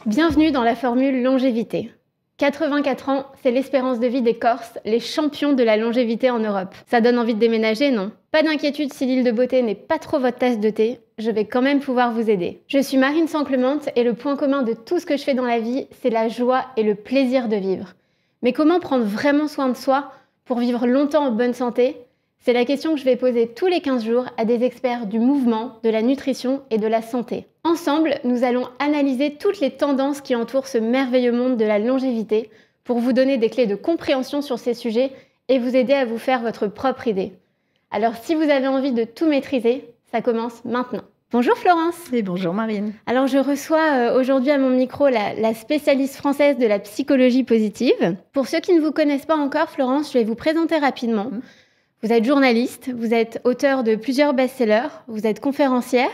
Bienvenue dans la formule longévité. 84 ans, c'est l'espérance de vie des Corses, les champions de la longévité en Europe. Ça donne envie de déménager, non? Pas d'inquiétude si l'île de beauté n'est pas trop votre tasse de thé, je vais quand même pouvoir vous aider. Je suis Marine Sanclemente et le point commun de tout ce que je fais dans la vie, c'est la joie et le plaisir de vivre. Mais comment prendre vraiment soin de soi pour vivre longtemps en bonne santé? C'est la question que je vais poser tous les 15 jours à des experts du mouvement, de la nutrition et de la santé. Ensemble, nous allons analyser toutes les tendances qui entourent ce merveilleux monde de la longévité pour vous donner des clés de compréhension sur ces sujets et vous aider à vous faire votre propre idée. Alors si vous avez envie de tout maîtriser, ça commence maintenant. Bonjour Florence. Et bonjour Marine. Alors je reçois aujourd'hui à mon micro la spécialiste française de la psychologie positive. Pour ceux qui ne vous connaissent pas encore, Florence, je vais vous présenter rapidement. Vous êtes journaliste, vous êtes auteur de plusieurs best-sellers, vous êtes conférencière.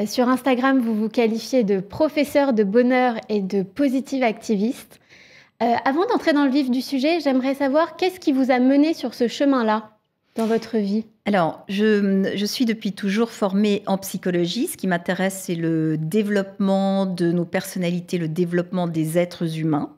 Sur Instagram, vous vous qualifiez de professeur de bonheur et de positive activiste. Avant d'entrer dans le vif du sujet, j'aimerais savoir qu'est-ce qui vous a mené sur ce chemin-là dans votre vie? Alors, je suis depuis toujours formée en psychologie. Ce qui m'intéresse, c'est le développement de nos personnalités, le développement des êtres humains.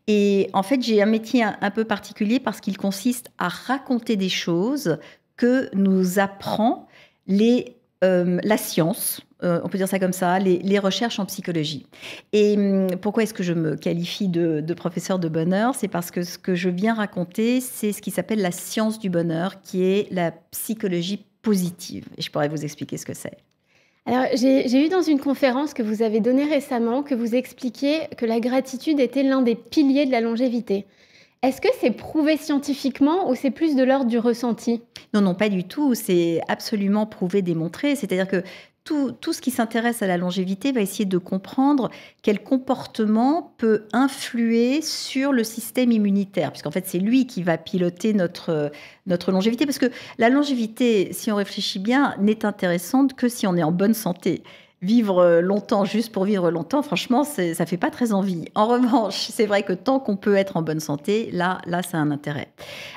Et en fait, j'ai un métier un peu particulier parce qu'il consiste à raconter des choses que nous apprend la science, on peut dire ça comme ça, les recherches en psychologie. Et pourquoi est-ce que je me qualifie de professeur de bonheur? C'est parce que ce que je viens raconter, c'est ce qui s'appelle la science du bonheur, qui est la psychologie positive. Et je pourrais vous expliquer ce que c'est. Alors, j'ai eu dans une conférence que vous avez donnée récemment que vous expliquiez que la gratitude était l'un des piliers de la longévité. Est-ce que c'est prouvé scientifiquement ou c'est plus de l'ordre du ressenti? Non, pas du tout. C'est absolument prouvé, démontré. C'est-à-dire que tout ce qui s'intéresse à la longévité va essayer de comprendre quel comportement peut influer sur le système immunitaire, puisqu'en fait, c'est lui qui va piloter notre longévité. Parce que la longévité, si on réfléchit bien, n'est intéressante que si on est en bonne santé. Vivre longtemps juste pour vivre longtemps, franchement, ça fait pas très envie. En revanche, c'est vrai que tant qu'on peut être en bonne santé, là, ça a un intérêt.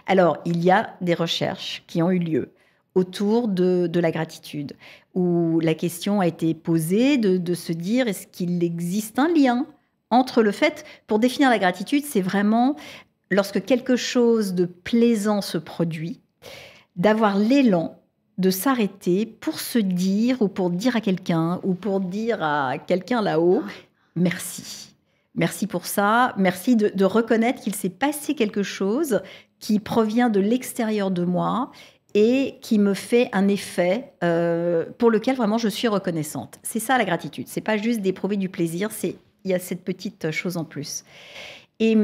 Alors, il y a des recherches qui ont eu lieu autour de la gratitude, où la question a été posée de se dire, est-ce qu'il existe un lien entre le fait, pour définir la gratitude, c'est vraiment lorsque quelque chose de plaisant se produit, d'avoir l'élan de s'arrêter pour se dire, ou pour dire à quelqu'un, ou pour dire à quelqu'un là-haut, merci. Merci pour ça. Merci de reconnaître qu'il s'est passé quelque chose qui provient de l'extérieur de moi et qui me fait un effet pour lequel vraiment je suis reconnaissante. C'est ça la gratitude. C'est pas juste d'éprouver du plaisir, il y a cette petite chose en plus. Et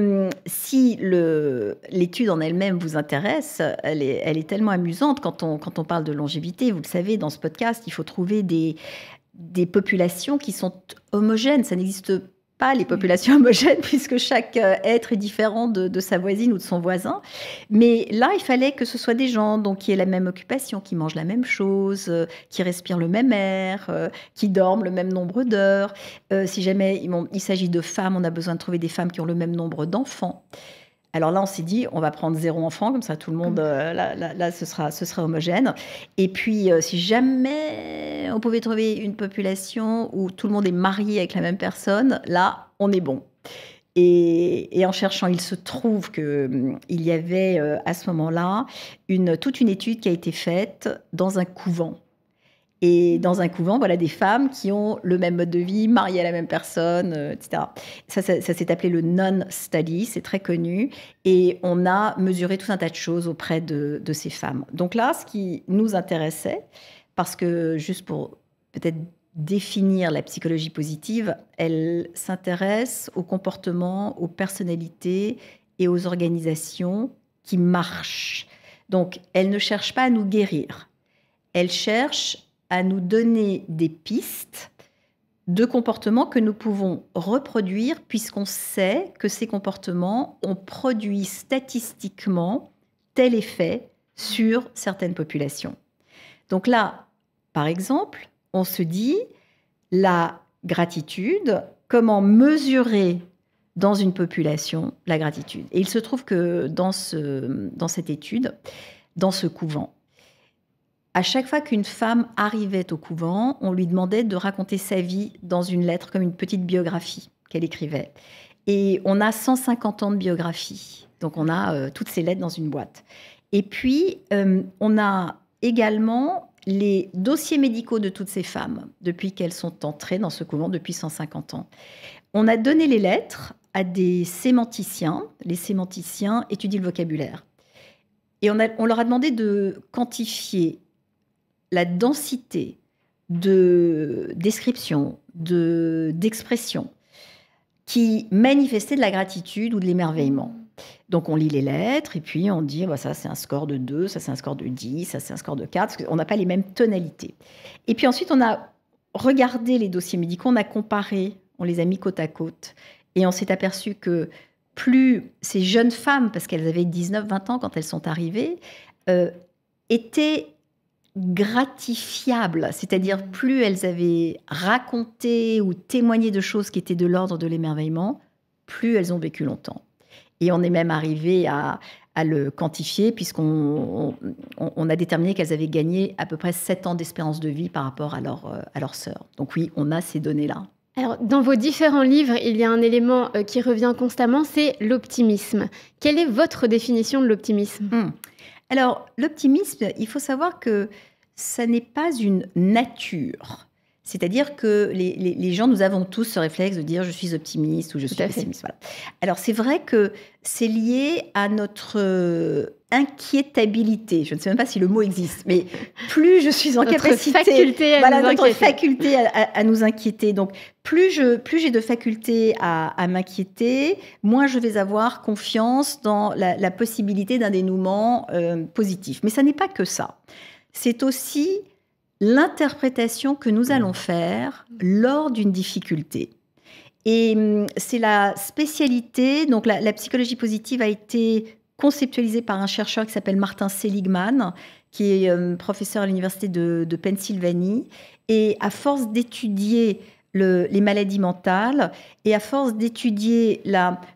si l'étude en elle-même vous intéresse, elle est tellement amusante quand on parle de longévité. Vous le savez, dans ce podcast, il faut trouver des populations qui sont homogènes. Ça n'existe pas les populations homogènes puisque chaque être est différent de sa voisine ou de son voisin. Mais là, il fallait que ce soit des gens donc, qui aient la même occupation, qui mangent la même chose, qui respirent le même air, qui dorment le même nombre d'heures. Si jamais il s'agit de femmes, on a besoin de trouver des femmes qui ont le même nombre d'enfants. Alors là, on s'est dit, on va prendre 0 enfant, comme ça tout le monde, là ce sera homogène. Et puis, si jamais on pouvait trouver une population où tout le monde est marié avec la même personne, là, on est bon. Et en cherchant, il se trouve qu'il y avait à ce moment-là toute une étude qui a été faite dans un couvent. Et dans un couvent, voilà des femmes qui ont le même mode de vie, mariées à la même personne, etc. Ça s'est appelé le non-study, c'est très connu. Et on a mesuré tout un tas de choses auprès de ces femmes. Donc là, ce qui nous intéressait, parce que juste pour peut-être définir la psychologie positive, elle s'intéresse aux comportements, aux personnalités et aux organisations qui marchent. Donc, elle ne cherche pas à nous guérir. Elle cherche à nous donner des pistes de comportements que nous pouvons reproduire puisqu'on sait que ces comportements ont produit statistiquement tel effet sur certaines populations. Donc là, par exemple, on se dit la gratitude, comment mesurer dans une population la gratitude. Et il se trouve que dans cette étude, dans ce couvent, à chaque fois qu'une femme arrivait au couvent, on lui demandait de raconter sa vie dans une lettre, comme une petite biographie, qu'elle écrivait. Et on a 150 ans de biographie. Donc, on a toutes ces lettres dans une boîte. Et puis, on a également les dossiers médicaux de toutes ces femmes, depuis qu'elles sont entrées dans ce couvent depuis 150 ans. On a donné les lettres à des sémanticiens. Les sémanticiens étudient le vocabulaire. Et on leur a demandé de quantifier la densité de description, d'expression qui manifestait de la gratitude ou de l'émerveillement. Donc, on lit les lettres et puis on dit ça, c'est un score de 2, ça, c'est un score de 10, ça, c'est un score de 4, parce qu'on n'a pas les mêmes tonalités. Et puis ensuite, on a regardé les dossiers médicaux, on a comparé, on les a mis côte à côte et on s'est aperçu que plus ces jeunes femmes, parce qu'elles avaient 19-20 ans quand elles sont arrivées, étaient gratifiables, c'est-à-dire plus elles avaient raconté ou témoigné de choses qui étaient de l'ordre de l'émerveillement, plus elles ont vécu longtemps. Et on est même arrivé à le quantifier puisqu'on a déterminé qu'elles avaient gagné à peu près 7 ans d'espérance de vie par rapport à leur sœur. Donc oui, on a ces données-là. Alors, dans vos différents livres, il y a un élément qui revient constamment, c'est l'optimisme. Quelle est votre définition de l'optimisme ? Alors, l'optimisme, il faut savoir que ça n'est pas une nature. C'est-à-dire que les gens, nous avons tous ce réflexe de dire « je suis optimiste » ou « je suis pessimiste ». Voilà. Alors, c'est vrai que c'est lié à notre inquiétabilité. Je ne sais même pas si le mot existe, mais plus je suis en capacité... notre faculté à nous inquiéter. Donc, plus j'ai de faculté à m'inquiéter, moins je vais avoir confiance dans la possibilité d'un dénouement positif. Mais ça n'est pas que ça. C'est aussi l'interprétation que nous allons faire lors d'une difficulté. Et c'est la spécialité, donc la psychologie positive a été conceptualisée par un chercheur qui s'appelle Martin Seligman, qui est professeur à l'université de Pennsylvanie. Et à force d'étudier les maladies mentales et à force d'étudier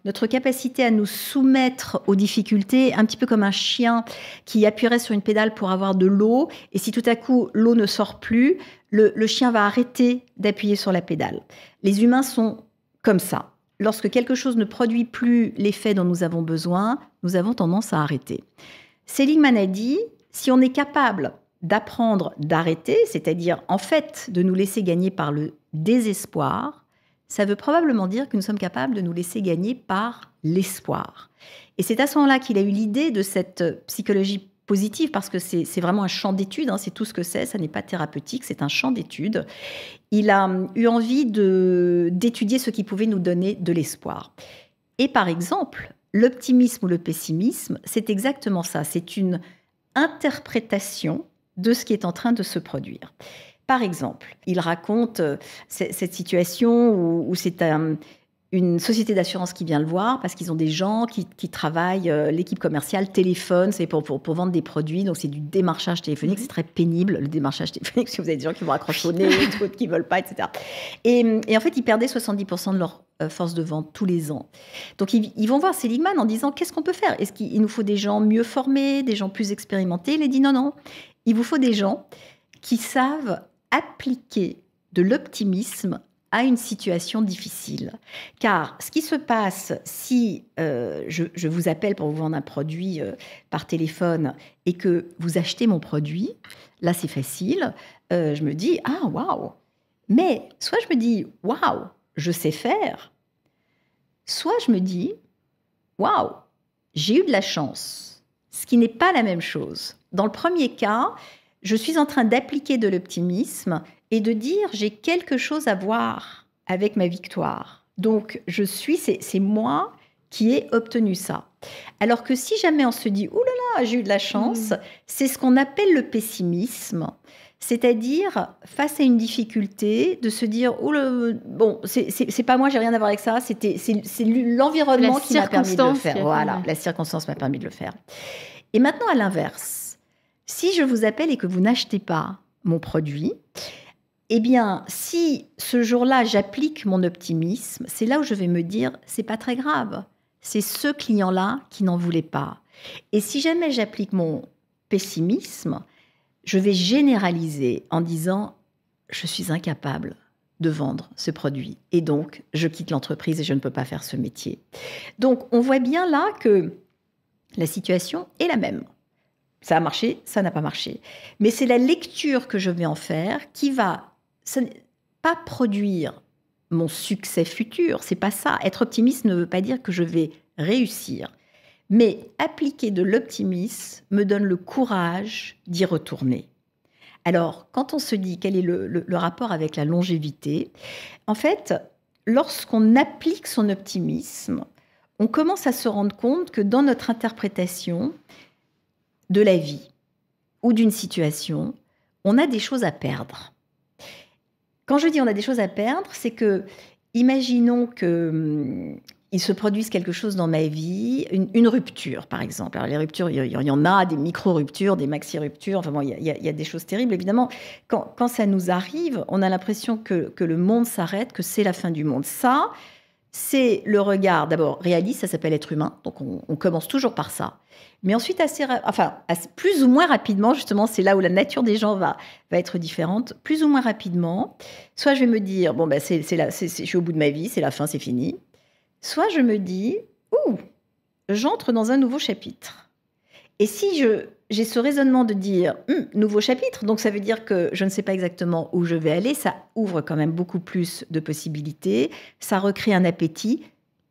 notre capacité à nous soumettre aux difficultés, un petit peu comme un chien qui appuierait sur une pédale pour avoir de l'eau, et si tout à coup l'eau ne sort plus, le chien va arrêter d'appuyer sur la pédale. Les humains sont comme ça. Lorsque quelque chose ne produit plus l'effet dont nous avons besoin, nous avons tendance à arrêter. Seligman a dit, si on est capable d'apprendre d'arrêter, c'est-à-dire en fait de nous laisser gagner par le désespoir, ça veut probablement dire que nous sommes capables de nous laisser gagner par l'espoir. Et c'est à ce moment-là qu'il a eu l'idée de cette psychologie positive, parce que c'est vraiment un champ d'études, c'est tout ce que c'est, ça n'est pas thérapeutique, c'est un champ d'études. Il a eu envie d'étudier ce qui pouvait nous donner de l'espoir. Et par exemple, l'optimisme ou le pessimisme, c'est exactement ça, c'est une interprétation de ce qui est en train de se produire. Par exemple, il raconte cette situation où c'est une société d'assurance qui vient le voir parce qu'ils ont des gens qui travaillent, l'équipe commerciale téléphone, c'est pour vendre des produits, donc c'est du démarchage téléphonique, c'est très pénible le démarchage téléphonique, parce que vous avez des gens qui vont raccrocher au nez, d'autres qui ne veulent pas, etc. Et en fait, ils perdaient 70% de leur force de vente tous les ans. Donc, ils vont voir Seligman en disant, qu'est-ce qu'on peut faire ? Est-ce qu'il nous faut des gens mieux formés, des gens plus expérimentés ? Il a dit, non, il vous faut des gens qui savent appliquer de l'optimisme à une situation difficile. Car ce qui se passe si je vous appelle pour vous vendre un produit par téléphone et que vous achetez mon produit, là c'est facile, je me dis « Ah, waouh !» Mais soit je me dis « Waouh, je sais faire », soit je me dis « Waouh, j'ai eu de la chance », ce qui n'est pas la même chose. Dans le premier cas, je suis en train d'appliquer de l'optimisme et de dire j'ai quelque chose à voir avec ma victoire. Donc, c'est moi qui ai obtenu ça. Alors que si jamais on se dit « Ouh là là, j'ai eu de la chance », c'est ce qu'on appelle le pessimisme. C'est-à-dire, face à une difficulté, de se dire « Oh, bon, c'est pas moi, j'ai rien à voir avec ça, c'est l'environnement qui m'a permis de le faire. » Voilà, la circonstance m'a permis de le faire. Et maintenant, à l'inverse, si je vous appelle et que vous n'achetez pas mon produit, eh bien, si ce jour-là, j'applique mon optimisme, c'est là où je vais me dire « C'est pas très grave, c'est ce client-là qui n'en voulait pas. » Et si jamais j'applique mon pessimisme, je vais généraliser en disant « Je suis incapable de vendre ce produit. Et donc, je quitte l'entreprise et je ne peux pas faire ce métier. Donc, on voit bien là que la situation est la même. Ça a marché, ça n'a pas marché. Mais c'est la lecture que je vais en faire qui va pas produire mon succès futur. C'est pas ça. Être optimiste ne veut pas dire que je vais réussir. Mais appliquer de l'optimisme me donne le courage d'y retourner. Alors, quand on se dit quel est le rapport avec la longévité, en fait, lorsqu'on applique son optimisme, on commence à se rendre compte que dans notre interprétation de la vie ou d'une situation, on a des choses à perdre. Quand je dis on a des choses à perdre, c'est que, imaginons que il se produise quelque chose dans ma vie, une rupture, par exemple. Alors, les ruptures, il y en a, des micro-ruptures, des maxi-ruptures. Enfin bon, il y a des choses terribles, évidemment. Quand ça nous arrive, on a l'impression que le monde s'arrête, que c'est la fin du monde. Ça, c'est le regard, d'abord, réaliste, ça s'appelle être humain. Donc, on commence toujours par ça. Mais ensuite, plus ou moins rapidement, justement, c'est là où la nature des gens va être différente. Plus ou moins rapidement, soit je vais me dire, bon, je suis au bout de ma vie, c'est la fin, c'est fini. Soit je me dis, j'entre dans un nouveau chapitre. Et si j'ai ce raisonnement de dire, nouveau chapitre, donc ça veut dire que je ne sais pas exactement où je vais aller, ça ouvre quand même beaucoup plus de possibilités, ça recrée un appétit,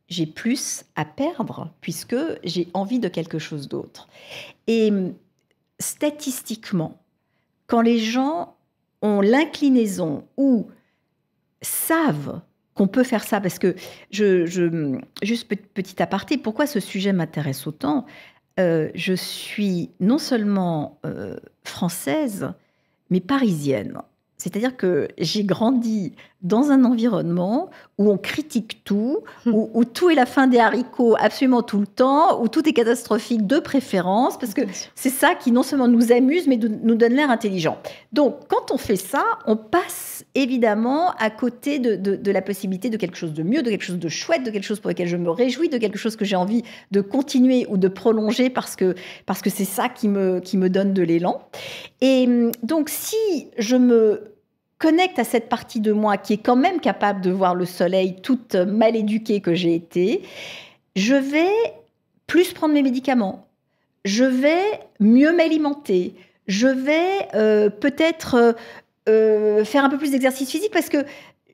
j'ai plus à perdre puisque j'ai envie de quelque chose d'autre. Et statistiquement, quand les gens ont l'inclinaison ou savent qu'on peut faire ça, parce que juste petit aparté, pourquoi ce sujet m'intéresse autant ? Je suis non seulement française, mais parisienne. C'est-à-dire que j'ai grandi dans un environnement où on critique tout, où tout est la fin des haricots absolument tout le temps, où tout est catastrophique de préférence, parce que c'est ça qui non seulement nous amuse, mais nous donne l'air intelligent. Donc, quand on fait ça, on passe évidemment à côté de la possibilité de quelque chose de mieux, de quelque chose de chouette, de quelque chose pour lequel je me réjouis, de quelque chose que j'ai envie de continuer ou de prolonger parce que c'est ça qui me donne de l'élan. Et donc, si je me connecte à cette partie de moi qui est quand même capable de voir le soleil, toute mal éduquée que j'ai été, je vais plus prendre mes médicaments, je vais mieux m'alimenter, je vais peut-être faire un peu plus d'exercice physique parce que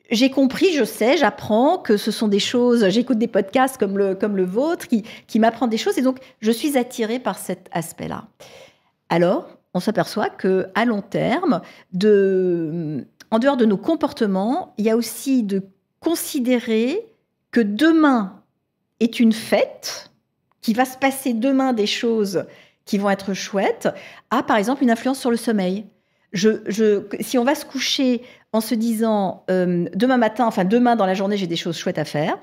j'ai compris, je sais, j'apprends que ce sont des choses, j'écoute des podcasts comme le vôtre qui m'apprennent des choses et donc je suis attirée par cet aspect-là. Alors, on s'aperçoit qu'à long terme, en dehors de nos comportements, il y a aussi de considérer que demain est une fête, qu'il va se passer demain des choses qui vont être chouettes, a par exemple une influence sur le sommeil. Si on va se coucher en se disant demain dans la journée, j'ai des choses chouettes à faire,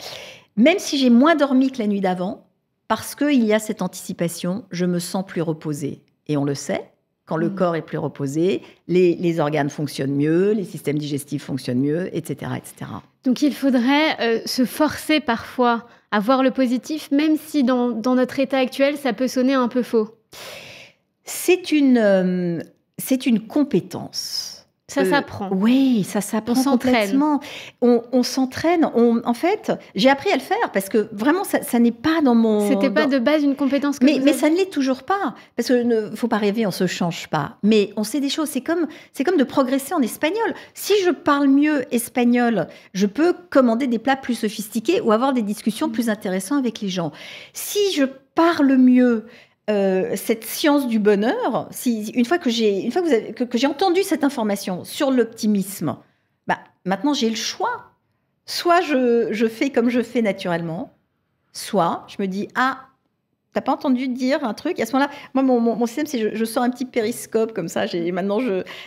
même si j'ai moins dormi que la nuit d'avant, parce qu'il y a cette anticipation, je me sens plus reposée. Et on le sait. Quand le corps est plus reposé, les organes fonctionnent mieux, les systèmes digestifs fonctionnent mieux, etc. etc. Donc il faudrait se forcer parfois à voir le positif, même si dans notre état actuel, ça peut sonner un peu faux. C'est une compétence. Ça s'apprend. Oui, ça s'apprend complètement. On s'entraîne. En fait, j'ai appris à le faire parce que vraiment, ça n'est pas dans mon... C'était pas de base une compétence que mais ça ne l'est toujours pas. Parce qu'il ne faut pas rêver, on ne se change pas. Mais on sait des choses. C'est comme de progresser en espagnol. Si je parle mieux espagnol, je peux commander des plats plus sophistiqués ou avoir des discussions plus intéressantes avec les gens. Si je parle mieux... cette science du bonheur, une fois que j'ai entendu cette information sur l'optimisme, maintenant j'ai le choix. Soit je fais comme je fais naturellement, soit je me dis t'as pas entendu dire un truc. Et à ce moment-là, moi mon système c'est je sors un petit périscope comme ça. Maintenant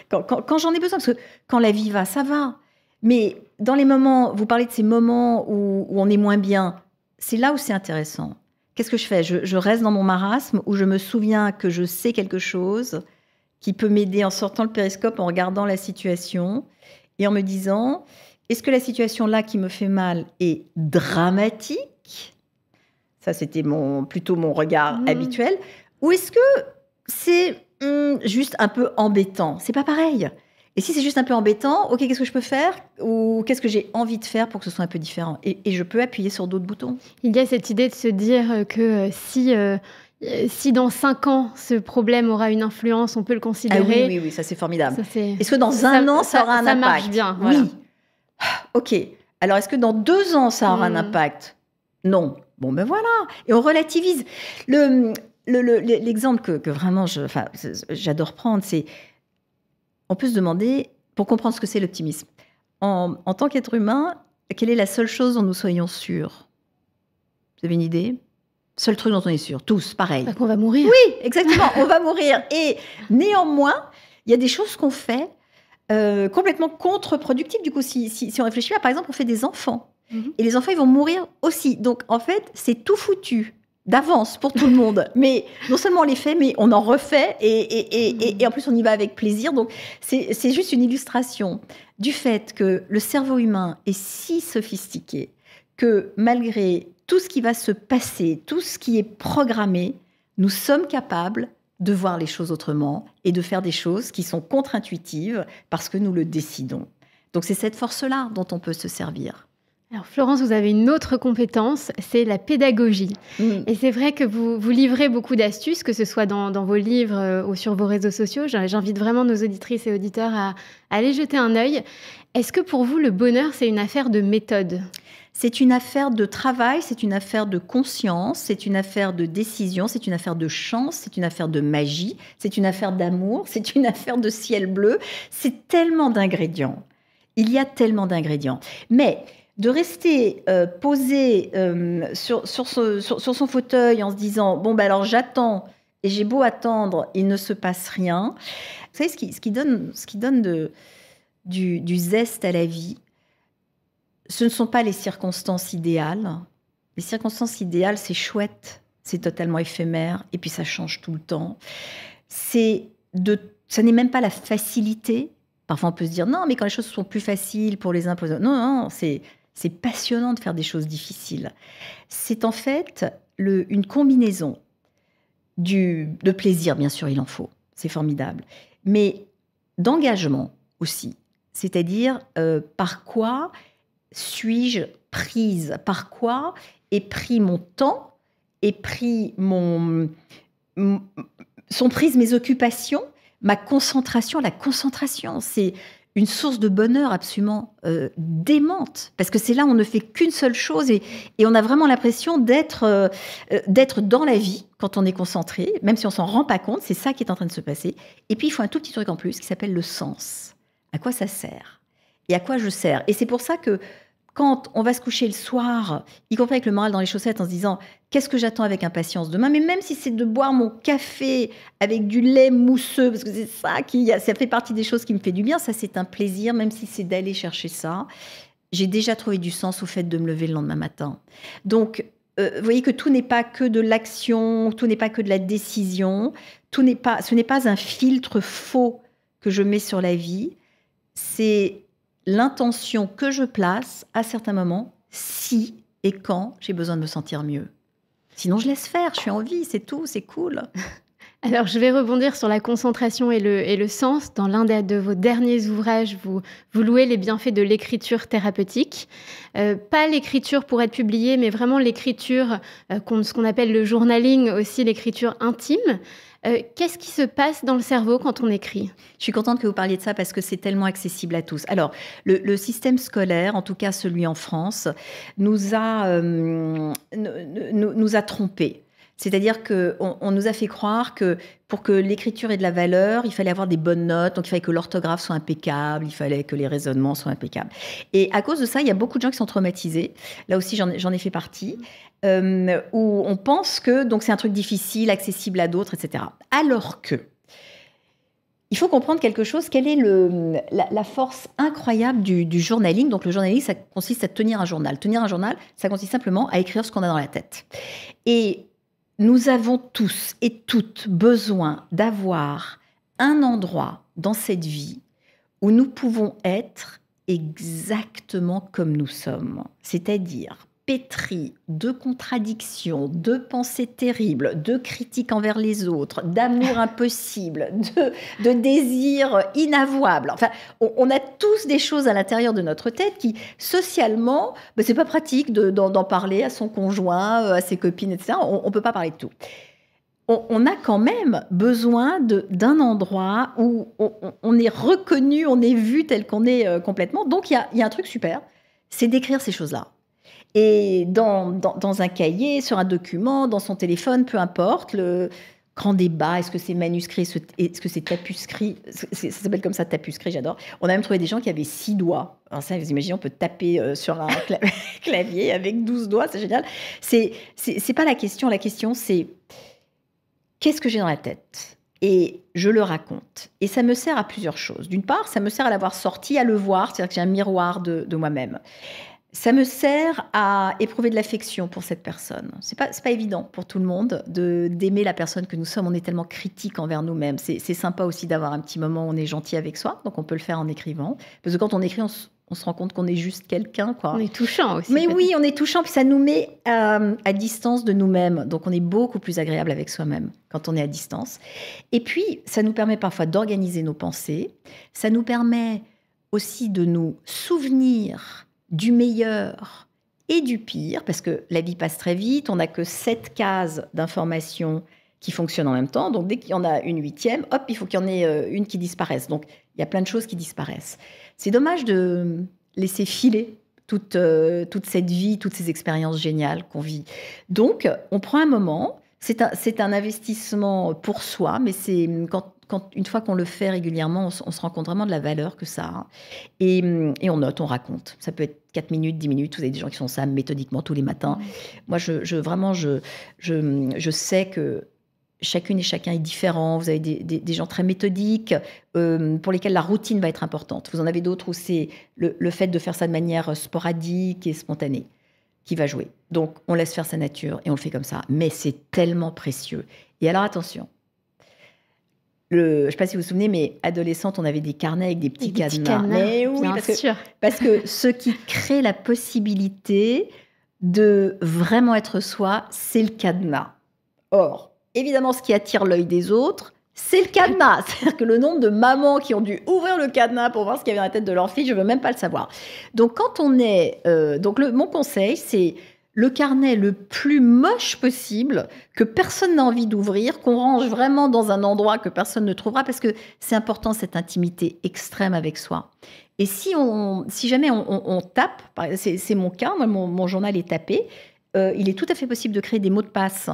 quand j'en ai besoin, parce que quand la vie va, ça va. Mais dans les moments, vous parlez de ces moments où on est moins bien, c'est là où c'est intéressant. Qu'est-ce que je fais ? Je reste dans mon marasme où je me souviens que je sais quelque chose qui peut m'aider en sortant le périscope, en regardant la situation et en me disant, est-ce que la situation là qui me fait mal est dramatique ? Ça, c'était plutôt mon regard habituel. Ou est-ce que c'est juste un peu embêtant ? C'est pas pareil. Et si c'est juste un peu embêtant, ok, qu'est-ce que je peux faire ou qu'est-ce que j'ai envie de faire pour que ce soit un peu différent et je peux appuyer sur d'autres boutons. Il y a cette idée de se dire que si dans 5 ans, ce problème aura une influence, on peut le Ah considérer. oui, ça c'est formidable. Ça, Est-ce que dans un an, ça aura un ça impact? marche bien, voilà. Oui. Ok. Alors, est-ce que dans 2 ans, ça aura un impact? Non. Bon, ben voilà. Et on relativise. L'exemple que vraiment j'adore prendre, c'est on peut se demander, pour comprendre ce que c'est l'optimisme, en tant qu'être humain, quelle est la seule chose dont nous soyons sûrs? Vous avez une idée? Seul truc dont on est sûr, tous, pareil. Qu'on va mourir. Oui, exactement, on va mourir. Et néanmoins, il y a des choses qu'on fait complètement contre-productives. Du coup, si on réfléchit là, par exemple, on fait des enfants. Et les enfants, ils vont mourir aussi. Donc, en fait, c'est tout foutu d'avance pour tout le monde. Mais non seulement on les fait, mais on en refait. Et en plus, on y va avec plaisir. Donc, c'est juste une illustration du fait que le cerveau humain est si sophistiqué que malgré tout ce qui va se passer, tout ce qui est programmé, nous sommes capables de voir les choses autrement et de faire des choses qui sont contre-intuitives parce que nous le décidons. Donc c'est cette force-là dont on peut se servir. Alors Florence, vous avez une autre compétence, c'est la pédagogie. Et c'est vrai que vous livrez beaucoup d'astuces, que ce soit dans vos livres ou sur vos réseaux sociaux. J'invite vraiment nos auditrices et auditeurs à aller jeter un œil. Est-ce que pour vous, le bonheur, c'est une affaire de méthode ? C'est une affaire de travail, c'est une affaire de conscience, c'est une affaire de décision, c'est une affaire de chance, c'est une affaire de magie, c'est une affaire d'amour, c'est une affaire de ciel bleu. C'est tellement d'ingrédients. Il y a tellement d'ingrédients. Mais de rester posé sur son fauteuil en se disant « Bon, ben alors j'attends et j'ai beau attendre, il ne se passe rien ». Vous savez, ce qui donne du zeste à la vie, ce ne sont pas les circonstances idéales. Les circonstances idéales, c'est chouette, c'est totalement éphémère, et puis ça change tout le temps. Ça n'est même pas la facilité. Parfois, on peut se dire, non, mais quand les choses sont plus faciles pour les uns, pour les autres. Non, c'est passionnant de faire des choses difficiles. C'est en fait une combinaison de plaisir, bien sûr, il en faut. C'est formidable. Mais d'engagement aussi. C'est-à-dire, par quoi suis-je prise? Par quoi est pris mon temps? Est pris sont prises mes occupations? Ma concentration? La concentration, c'est une source de bonheur absolument démente. Parce que c'est là où on ne fait qu'une seule chose et on a vraiment l'impression d'être dans la vie quand on est concentré, même si on s'en rend pas compte, c'est ça qui est en train de se passer. Et puis, il faut un tout petit truc en plus qui s'appelle le sens. À quoi ça sert? Et à quoi je sers? Et c'est pour ça que quand on va se coucher le soir, y compris avec le moral dans les chaussettes, en se disant « Qu'est-ce que j'attends avec impatience demain ?» Mais même si c'est de boire mon café avec du lait mousseux, parce que c'est ça fait partie des choses qui me fait du bien, ça c'est un plaisir, même si c'est d'aller chercher ça. J'ai déjà trouvé du sens au fait de me lever le lendemain matin. Donc, vous voyez que tout n'est pas que de l'action, tout n'est pas que de la décision, ce n'est pas un filtre faux que je mets sur la vie, c'est l'intention que je place à certains moments, si et quand j'ai besoin de me sentir mieux. Sinon, je laisse faire, je suis en vie, c'est tout, c'est cool. Alors, je vais rebondir sur la concentration et le sens. Dans l'un de vos derniers ouvrages, vous louez les bienfaits de l'écriture thérapeutique. Pas l'écriture pour être publiée, mais vraiment l'écriture, ce qu'on appelle le journaling, aussi l'écriture intime. Qu'est-ce qui se passe dans le cerveau quand on écrit? Je suis contente que vous parliez de ça parce que c'est tellement accessible à tous. Alors, le système scolaire, en tout cas celui en France, nous a trompés. C'est-à-dire qu'on nous a fait croire que pour que l'écriture ait de la valeur, il fallait avoir des bonnes notes, donc il fallait que l'orthographe soit impeccable, il fallait que les raisonnements soient impeccables. Et à cause de ça, il y a beaucoup de gens qui sont traumatisés. Là aussi, j'en ai fait partie. Où on pense que donc c'est un truc difficile, accessible à d'autres, etc. Alors que il faut comprendre quelque chose. Quelle est la force incroyable du journaling? Donc le journaling, ça consiste à tenir un journal. Tenir un journal, ça consiste simplement à écrire ce qu'on a dans la tête. Et nous avons tous et toutes besoin d'avoir un endroit dans cette vie où nous pouvons être exactement comme nous sommes. C'est-à-dire pétrie de contradictions, de pensées terribles, de critiques envers les autres, d'amour impossible, de désirs inavouables. Enfin, on a tous des choses à l'intérieur de notre tête qui, socialement, c'est pas pratique d'en parler à son conjoint, à ses copines, etc. On peut pas parler de tout. On a quand même besoin d'un endroit où on est reconnu, on est vu tel qu'on est complètement. Donc, il y a un truc super, c'est d'écrire ces choses-là. Et dans un cahier, sur un document, dans son téléphone, peu importe, le grand débat, est-ce que c'est manuscrit, est-ce que c'est tapuscrit, ça s'appelle comme ça, tapuscrit, j'adore. On a même trouvé des gens qui avaient 6 doigts. Alors ça, vous imaginez, on peut taper sur un clavier avec 12 doigts, c'est génial. C'est pas la question c'est... Qu'est-ce que j'ai dans la tête ? Et je le raconte. Et ça me sert à plusieurs choses. D'une part, ça me sert à l'avoir sorti, à le voir, c'est-à-dire que j'ai un miroir de moi-même. Ça me sert à éprouver de l'affection pour cette personne. C'est pas évident pour tout le monde d'aimer la personne que nous sommes. On est tellement critique envers nous-mêmes. C'est sympa aussi d'avoir un petit moment où on est gentil avec soi. Donc on peut le faire en écrivant. Parce que quand on écrit, on se rend compte qu'on est juste quelqu'un, quoi. On est touchant aussi. Mais oui, on est touchant, puis ça nous met à distance de nous-mêmes. Donc, on est beaucoup plus agréable avec soi-même quand on est à distance. Et puis, ça nous permet parfois d'organiser nos pensées. Ça nous permet aussi de nous souvenir du meilleur et du pire, parce que la vie passe très vite. On n'a que 7 cases d'informations qui fonctionnent en même temps. Donc, dès qu'il y en a une 8e, hop, il faut qu'il y en ait une qui disparaisse. Donc, il y a plein de choses qui disparaissent. C'est dommage de laisser filer toute cette vie, toutes ces expériences géniales qu'on vit. Donc, on prend un moment. C'est un investissement pour soi, mais c'est une fois qu'on le fait régulièrement, on se rend compte vraiment de la valeur que ça a. Et on note, on raconte. Ça peut être 4 minutes, 10 minutes. Vous avez des gens qui font ça méthodiquement tous les matins. Moi, je sais que chacune et chacun est différent. Vous avez des gens très méthodiques pour lesquels la routine va être importante. Vous en avez d'autres où c'est le fait de faire ça de manière sporadique et spontanée qui va jouer. Donc, on laisse faire sa nature et on le fait comme ça. Mais c'est tellement précieux. Et alors, attention. Je ne sais pas si vous vous souvenez, mais adolescente, on avait des carnets avec des petits cadenas. Mais oui, bien sûr. Parce que ce qui crée la possibilité de vraiment être soi, c'est le cadenas. Or, évidemment, ce qui attire l'œil des autres, c'est le cadenas. C'est-à-dire que le nombre de mamans qui ont dû ouvrir le cadenas pour voir ce qu'il y avait dans la tête de leur fille, je ne veux même pas le savoir. Donc, quand on est... mon conseil, c'est le carnet le plus moche possible, que personne n'a envie d'ouvrir, qu'on range vraiment dans un endroit que personne ne trouvera, parce que c'est important, cette intimité extrême avec soi. Et si jamais on tape, c'est mon cas, moi, mon journal est tapé, il est tout à fait possible de créer des mots de passe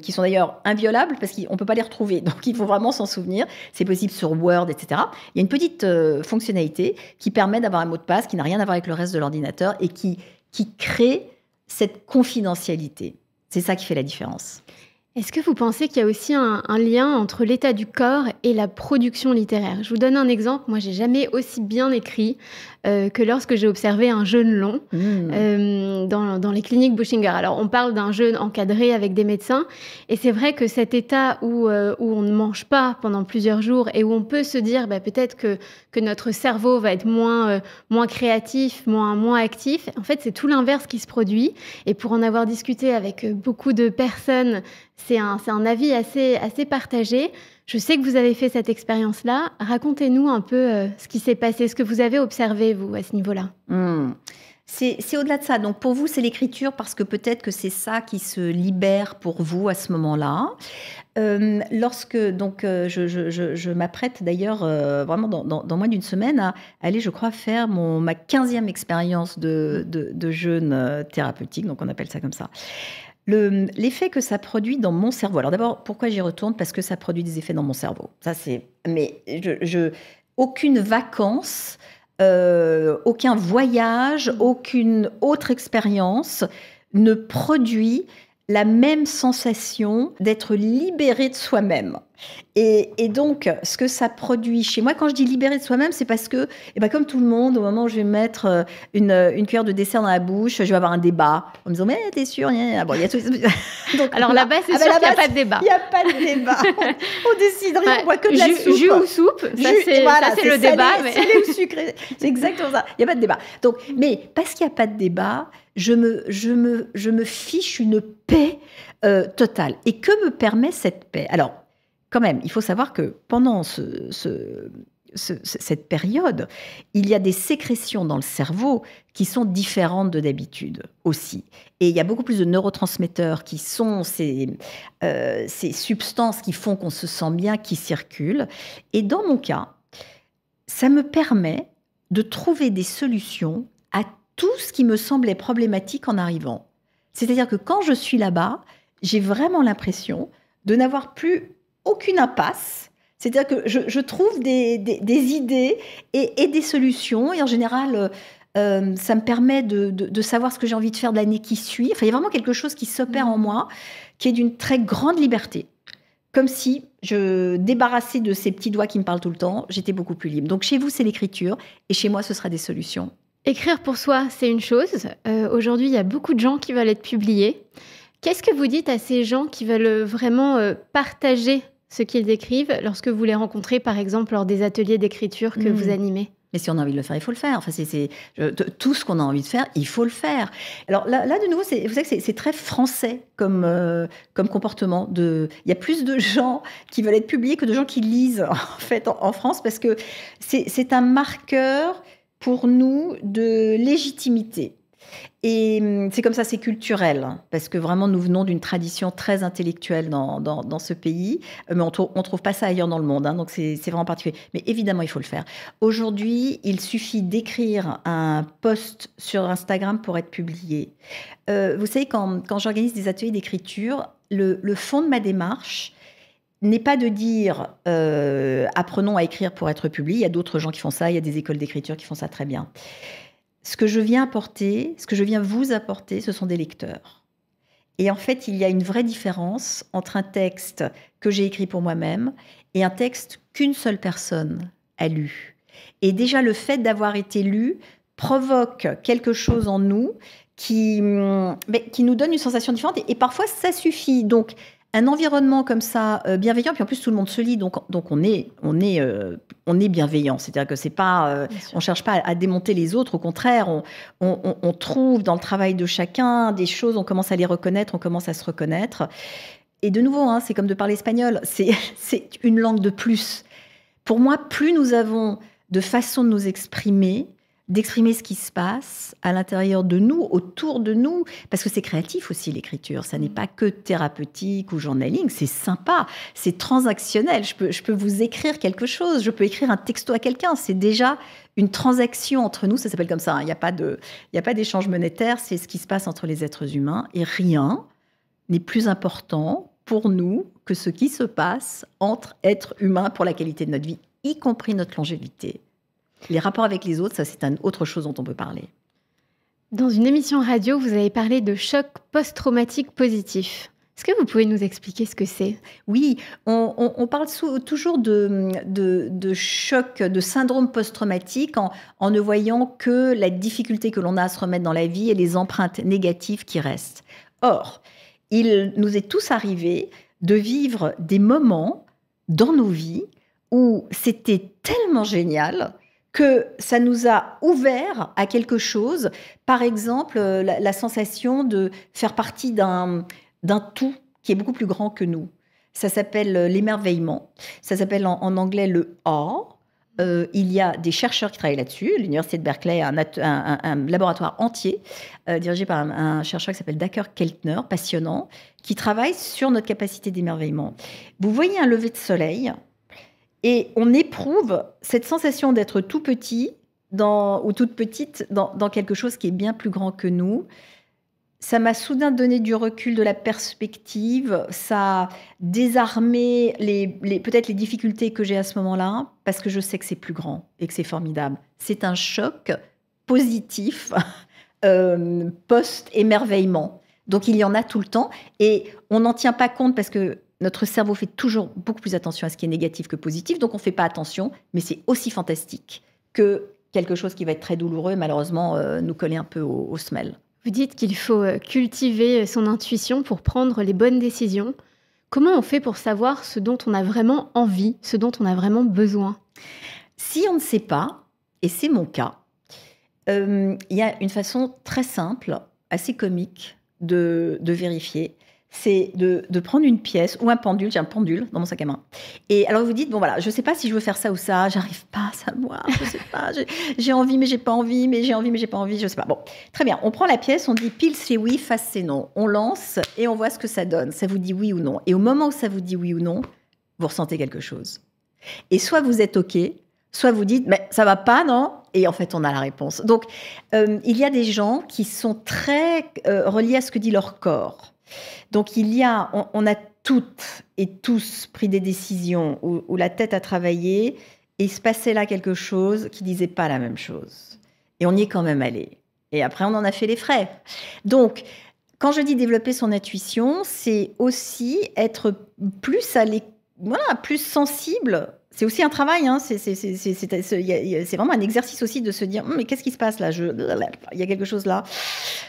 qui sont d'ailleurs inviolables parce qu'on ne peut pas les retrouver. Donc, il faut vraiment s'en souvenir. C'est possible sur Word, etc. Il y a une petite fonctionnalité qui permet d'avoir un mot de passe qui n'a rien à voir avec le reste de l'ordinateur et qui crée cette confidentialité. C'est ça qui fait la différence. Est-ce que vous pensez qu'il y a aussi un lien entre l'état du corps et la production littéraire ? Je vous donne un exemple. Moi, j'ai jamais aussi bien écrit que lorsque j'ai observé un jeûne long dans les cliniques Buchinger. Alors, on parle d'un jeûne encadré avec des médecins. Et c'est vrai que cet état où on ne mange pas pendant plusieurs jours et où on peut se dire peut-être que notre cerveau va être moins créatif, moins actif. En fait, c'est tout l'inverse qui se produit. Et pour en avoir discuté avec beaucoup de personnes, c'est un avis assez partagé. Je sais que vous avez fait cette expérience-là. Racontez-nous un peu ce qui s'est passé, ce que vous avez observé, vous, à ce niveau-là. C'est au-delà de ça. Donc, pour vous, c'est l'écriture parce que peut-être que c'est ça qui se libère pour vous à ce moment-là. Je m'apprête d'ailleurs vraiment dans moins d'une semaine à aller, je crois, faire ma 15e expérience de jeûne thérapeutique. Donc, on appelle ça comme ça. L'effet que ça produit dans mon cerveau. Alors d'abord, pourquoi j'y retourne ? Parce que ça produit des effets dans mon cerveau. Ça, mais aucune vacance, aucun voyage, aucune autre expérience ne produit la même sensation d'être libéré de soi-même. Et donc, ce que ça produit chez moi, quand je dis libérer de soi-même, c'est parce que, comme tout le monde, au moment où je vais mettre une cuillère de dessert dans la bouche, je vais avoir un débat en me disant, mais t'es sûre? Bon, il y a tout... Donc, alors là-bas, c'est sûr qu'il n'y a pas de débat. Il n'y a pas de débat. On décide rien, on boit que de la soupe. Jus ou soupe, ça c'est le débat. Mais... salé ou sucré, c'est exactement ça. Il n'y a pas de débat. Donc, mais parce qu'il n'y a pas de débat, je me fiche une paix totale. Et que me permet cette paix? Alors, quand même, il faut savoir que pendant cette période, il y a des sécrétions dans le cerveau qui sont différentes de d'habitude aussi. Et il y a beaucoup plus de neurotransmetteurs qui sont ces substances qui font qu'on se sent bien, qui circulent. Et dans mon cas, ça me permet de trouver des solutions à tout ce qui me semblait problématique en arrivant. C'est-à-dire que quand je suis là-bas, j'ai vraiment l'impression de n'avoir plus aucune impasse. C'est-à-dire que je trouve des idées et des solutions. Et en général, ça me permet de savoir ce que j'ai envie de faire de l'année qui suit. Enfin, il y a vraiment quelque chose qui s'opère en moi, qui est d'une très grande liberté. Comme si je débarrassais de ces petits doigts qui me parlent tout le temps, j'étais beaucoup plus libre. Donc chez vous, c'est l'écriture. Et chez moi, ce sera des solutions. Écrire pour soi, c'est une chose. Aujourd'hui, il y a beaucoup de gens qui veulent être publiés. Qu'est-ce que vous dites à ces gens qui veulent vraiment partager ce qu'ils écrivent lorsque vous les rencontrez, par exemple, lors des ateliers d'écriture que vous animez? Mais si on a envie de le faire, il faut le faire. Enfin, tout ce qu'on a envie de faire, il faut le faire. Alors là de nouveau, vous savez que c'est très français comme comportement. Il y a plus de gens qui veulent être publiés que de gens qui lisent, en fait, en France, parce que c'est un marqueur pour nous de légitimité. Et c'est comme ça, c'est culturel, parce que vraiment, nous venons d'une tradition très intellectuelle dans ce pays, mais on ne trouve pas ça ailleurs dans le monde, donc c'est vraiment particulier. Mais évidemment, il faut le faire. Aujourd'hui, il suffit d'écrire un post sur Instagram pour être publié. Vous savez, quand j'organise des ateliers d'écriture, le fond de ma démarche n'est pas de dire apprenons à écrire pour être publié. Il y a d'autres gens qui font ça, il y a des écoles d'écriture qui font ça très bien. Ce que je viens vous apporter, ce sont des lecteurs. Et en fait, il y a une vraie différence entre un texte que j'ai écrit pour moi-même et un texte qu'une seule personne a lu. Et déjà, le fait d'avoir été lu provoque quelque chose en nous qui nous donne une sensation différente. Et parfois, ça suffit. Donc, un environnement comme ça, bienveillant, puis en plus tout le monde se lit, donc on est bienveillant. C'est-à-dire que c'est pas, on cherche pas à démonter les autres. Au contraire, on trouve dans le travail de chacun des choses. On commence à les reconnaître, on commence à se reconnaître. Et de nouveau, c'est comme de parler espagnol. C'est une langue de plus. Pour moi, plus nous avons de façons de nous exprimer, d'exprimer ce qui se passe à l'intérieur de nous, autour de nous, parce que c'est créatif aussi l'écriture, ça n'est pas que thérapeutique ou journaling, c'est sympa, c'est transactionnel, je peux vous écrire quelque chose, je peux écrire un texto à quelqu'un, c'est déjà une transaction entre nous, ça s'appelle comme ça, il n'y a pas d'échange monétaire, c'est ce qui se passe entre les êtres humains, et rien n'est plus important pour nous que ce qui se passe entre êtres humains pour la qualité de notre vie, y compris notre longévité. Les rapports avec les autres, ça, c'est autre chose dont on peut parler. Dans une émission radio, vous avez parlé de choc post-traumatique positif. Est-ce que vous pouvez nous expliquer ce que c'est? Oui, on parle toujours de choc, de syndrome post-traumatique en ne voyant que la difficulté que l'on a à se remettre dans la vie et les empreintes négatives qui restent. Or, il nous est tous arrivé de vivre des moments dans nos vies où c'était tellement génial que ça nous a ouvert à quelque chose. Par exemple, la sensation de faire partie d'un tout qui est beaucoup plus grand que nous. Ça s'appelle l'émerveillement. Ça s'appelle en anglais le awe. Il y a des chercheurs qui travaillent là-dessus. L'université de Berkeley a un laboratoire entier dirigé par un chercheur qui s'appelle Dacher Keltner, passionnant, qui travaille sur notre capacité d'émerveillement. Vous voyez un lever de soleil et on éprouve cette sensation d'être tout petit ou toute petite dans quelque chose qui est bien plus grand que nous. Ça m'a soudain donné du recul, de la perspective. Ça a désarmé peut-être les difficultés que j'ai à ce moment-là, parce que je sais que c'est plus grand et que c'est formidable. C'est un choc positif post-émerveillement. Donc il y en a tout le temps et on n'en tient pas compte parce que notre cerveau fait toujours beaucoup plus attention à ce qui est négatif que positif, donc on ne fait pas attention, mais c'est aussi fantastique que quelque chose qui va être très douloureux et malheureusement nous coller un peu aux semelles. Vous dites qu'il faut cultiver son intuition pour prendre les bonnes décisions. Comment on fait pour savoir ce dont on a vraiment envie, ce dont on a vraiment besoin? Si on ne sait pas, et c'est mon cas, il y a une façon très simple, assez comique, de vérifier. C'est de prendre une pièce ou un pendule. J'ai un pendule dans mon sac à main. Et alors vous dites, bon voilà, je ne sais pas si je veux faire ça ou ça, j'arrive pas à savoir, je ne sais pas, j'ai envie mais j'ai pas envie, mais j'ai envie mais j'ai pas envie, je ne sais pas. Bon, très bien, on prend la pièce, on dit pile c'est oui, face c'est non. On lance et on voit ce que ça donne. Ça vous dit oui ou non. Et au moment où ça vous dit oui ou non, vous ressentez quelque chose. Et soit vous êtes OK, soit vous dites, mais ça va pas, non? Et en fait, on a la réponse. Donc, il y a des gens qui sont très reliés à ce que dit leur corps. Donc, on a toutes et tous pris des décisions où la tête a travaillé et il se passait là quelque chose qui disait pas la même chose. Et on y est quand même allé. Et après, on en a fait les frais. Donc, quand je dis développer son intuition, c'est aussi être plus plus sensible. C'est aussi un travail, hein. C'est vraiment un exercice aussi de se dire mais qu'est-ce qui se passe là? Il y a quelque chose là.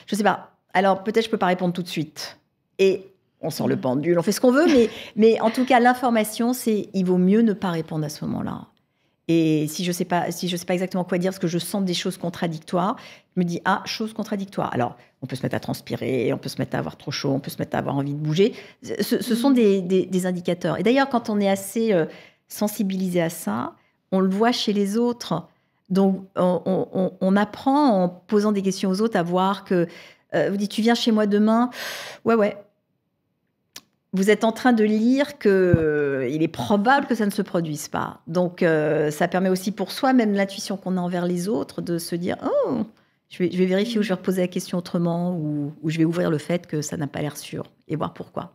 Je sais pas. Alors peut-être je peux pas répondre tout de suite. Et on sort le pendule, on fait ce qu'on veut, mais en tout cas l'information, c'est il vaut mieux ne pas répondre à ce moment-là. Et si je sais pas exactement quoi dire, parce que je sens des choses contradictoires, je me dis choses contradictoires. Alors on peut se mettre à transpirer, on peut se mettre à avoir trop chaud, on peut se mettre à avoir envie de bouger. Ce sont des indicateurs. Et d'ailleurs quand on est assez sensibilisé à ça, on le voit chez les autres. Donc, on apprend en posant des questions aux autres à voir que vous dites, tu viens chez moi demain? Ouais. Vous êtes en train de lire qu'il est probable que ça ne se produise pas. Donc, ça permet aussi pour soi, même l'intuition qu'on a envers les autres, de se dire, oh, je vais vérifier ou je vais reposer la question autrement ou je vais ouvrir le fait que ça n'a pas l'air sûr et voir pourquoi.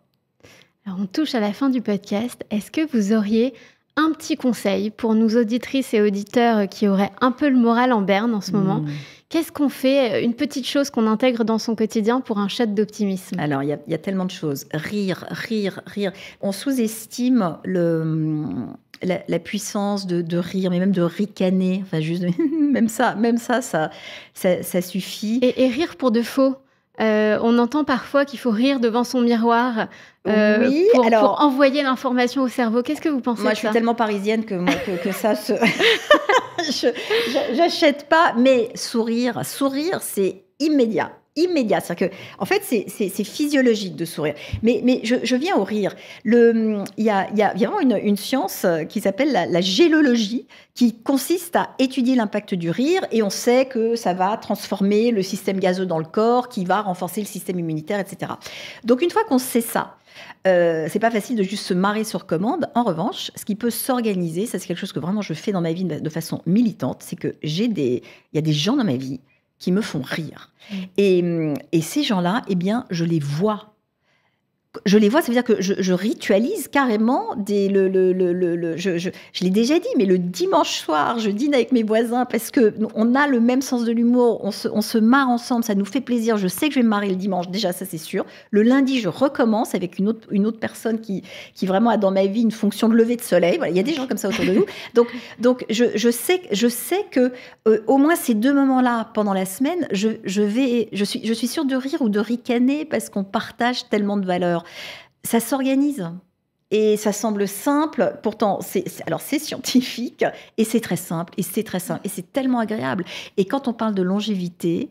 Alors, on touche à la fin du podcast. Est-ce que vous auriez un petit conseil pour nos auditrices et auditeurs qui auraient un peu le moral en berne en ce moment? Qu'est-ce qu'on fait? Une petite chose qu'on intègre dans son quotidien pour un shot d'optimisme? Alors, il y a tellement de choses. Rire. On sous-estime la puissance de rire, mais même de ricaner. Enfin, juste, même ça suffit. Et rire pour de faux. On entend parfois qu'il faut rire devant son miroir pour envoyer l'information au cerveau. Qu'est-ce que vous pensez de ça? Moi, je suis tellement parisienne que ça se... J'achète pas, mais sourire, c'est immédiat. C'est-à-dire que, en fait, c'est physiologique de sourire. Mais je viens au rire. Il y a vraiment une science qui s'appelle la gélologie, qui consiste à étudier l'impact du rire, et on sait que ça va transformer le système gazeux dans le corps, qui va renforcer le système immunitaire, etc. Donc, une fois qu'on sait ça, c'est pas facile de juste se marrer sur commande. En revanche, ce qui peut s'organiser, ça c'est quelque chose que vraiment je fais dans ma vie de façon militante, c'est que il y a des gens dans ma vie qui me font rire. Et ces gens-là, eh bien, je les vois. Ça veut dire que je ritualise carrément je l'ai déjà dit, mais le dimanche soir, je dîne avec mes voisins parce qu'on a le même sens de l'humour, on se marre ensemble, ça nous fait plaisir. Je sais que je vais me marrer le dimanche, déjà, ça c'est sûr. Le lundi, je recommence avec une autre personne qui vraiment a dans ma vie une fonction de lever de soleil. Voilà, il y a des gens comme ça autour de nous. Donc je sais que au moins ces 2 moments-là pendant la semaine, je suis sûre de rire ou de ricaner parce qu'on partage tellement de valeurs. Ça s'organise et ça semble simple, pourtant c'est scientifique et c'est très simple et c'est tellement agréable. Et quand on parle de longévité,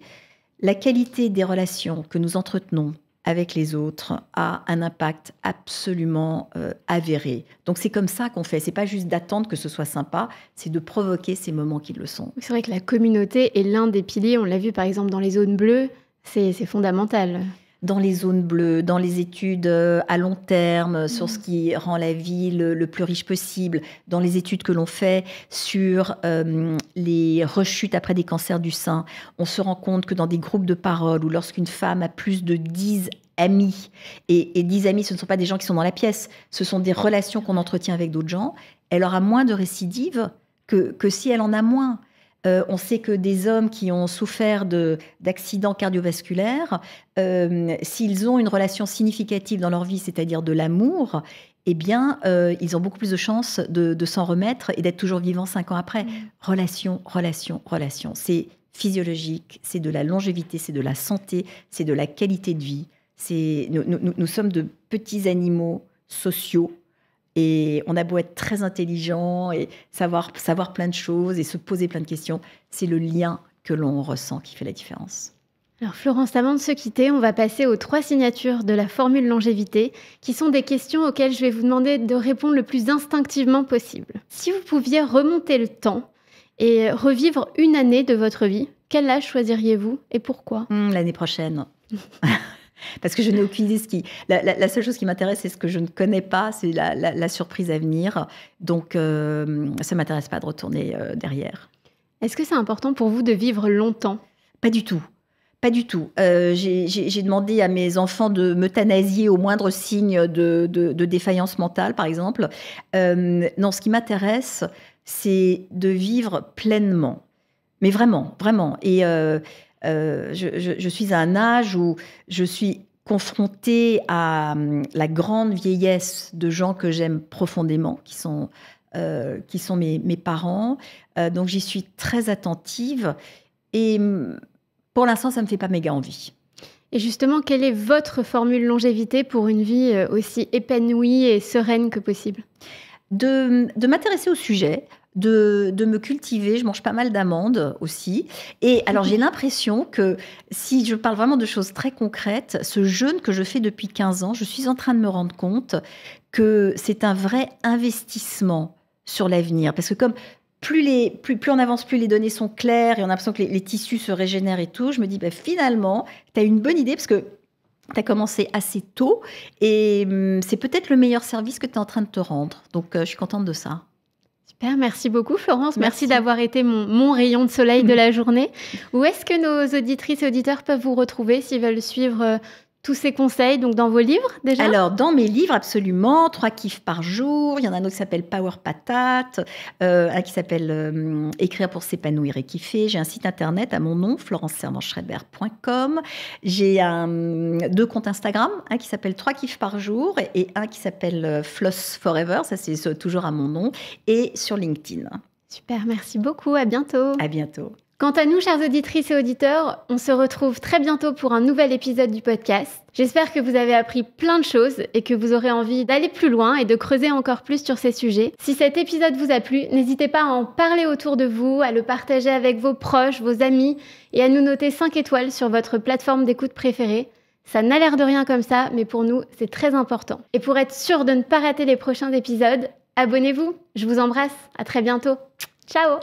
la qualité des relations que nous entretenons avec les autres a un impact absolument avéré. Donc c'est comme ça qu'on fait, c'est pas juste d'attendre que ce soit sympa, c'est de provoquer ces moments qui le sont. C'est vrai que la communauté est l'un des piliers, on l'a vu par exemple dans les zones bleues, c'est fondamental. Dans les zones bleues, dans les études à long terme sur ce qui rend la vie le plus riche possible, dans les études que l'on fait sur les rechutes après des cancers du sein, on se rend compte que dans des groupes de parole ou lorsqu'une femme a plus de 10 amis, et 10 amis, ce ne sont pas des gens qui sont dans la pièce, ce sont des relations qu'on entretient avec d'autres gens, elle aura moins de récidives que si elle en a moins. On sait que des hommes qui ont souffert d'accidents cardiovasculaires, s'ils ont une relation significative dans leur vie, c'est-à-dire de l'amour, eh bien, ils ont beaucoup plus de chances de s'en remettre et d'être toujours vivants 5 ans après. Relation, relation, relation. C'est physiologique, c'est de la longévité, c'est de la santé, c'est de la qualité de vie. Nous sommes de petits animaux sociaux et on a beau être très intelligent et savoir plein de choses et se poser plein de questions, c'est le lien que l'on ressent qui fait la différence. Alors Florence, avant de se quitter, on va passer aux 3 signatures de la formule longévité, qui sont des questions auxquelles je vais vous demander de répondre le plus instinctivement possible. Si vous pouviez remonter le temps et revivre une année de votre vie, quel âge choisiriez-vous et pourquoi ? L'année prochaine. Parce que je n'ai aucune idée. La seule chose qui m'intéresse, c'est ce que je ne connais pas, c'est la surprise à venir. Donc, ça ne m'intéresse pas de retourner derrière. Est-ce que c'est important pour vous de vivre longtemps ? Pas du tout. Pas du tout. J'ai demandé à mes enfants de m'euthanasier au moindre signe de défaillance mentale, par exemple. Non, ce qui m'intéresse, c'est de vivre pleinement. Mais vraiment, vraiment. Et je suis à un âge où je suis confrontée à la grande vieillesse de gens que j'aime profondément, qui sont mes parents. Donc, j'y suis très attentive. Et pour l'instant, ça ne me fait pas méga envie. Et justement, quelle est votre formule longévité pour une vie aussi épanouie et sereine que possible ? De m'intéresser au sujet, de me cultiver. Je mange pas mal d'amandes aussi. Et alors, j'ai l'impression que si je parle vraiment de choses très concrètes, ce jeûne que je fais depuis 15 ans, je suis en train de me rendre compte que c'est un vrai investissement sur l'avenir. Parce que comme plus on avance, plus les données sont claires et on a l'impression que les tissus se régénèrent et tout, je me dis finalement, tu as une bonne idée parce que tu as commencé assez tôt et c'est peut-être le meilleur service que tu es en train de te rendre. Donc, je suis contente de ça. Super, merci beaucoup Florence. Merci d'avoir été mon rayon de soleil de la journée. Où est-ce que nos auditrices et auditeurs peuvent vous retrouver s'ils veulent suivre tous ces conseils, donc dans vos livres déjà ? Alors, dans mes livres, absolument, 3 kiffs par jour. Il y en a un autre qui s'appelle Power Patate, un qui s'appelle Écrire pour s'épanouir et kiffer. J'ai un site internet à mon nom, florenceservan-schreiber.com. J'ai 2 comptes Instagram, un qui s'appelle 3 kiffs par jour et un qui s'appelle Floss Forever, ça c'est toujours à mon nom, et sur LinkedIn. Super, merci beaucoup, à bientôt. À bientôt. Quant à nous, chères auditrices et auditeurs, on se retrouve très bientôt pour un nouvel épisode du podcast. J'espère que vous avez appris plein de choses et que vous aurez envie d'aller plus loin et de creuser encore plus sur ces sujets. Si cet épisode vous a plu, n'hésitez pas à en parler autour de vous, à le partager avec vos proches, vos amis et à nous noter 5 étoiles sur votre plateforme d'écoute préférée. Ça n'a l'air de rien comme ça, mais pour nous, c'est très important. Et pour être sûr de ne pas rater les prochains épisodes, abonnez-vous. Je vous embrasse. À très bientôt. Ciao!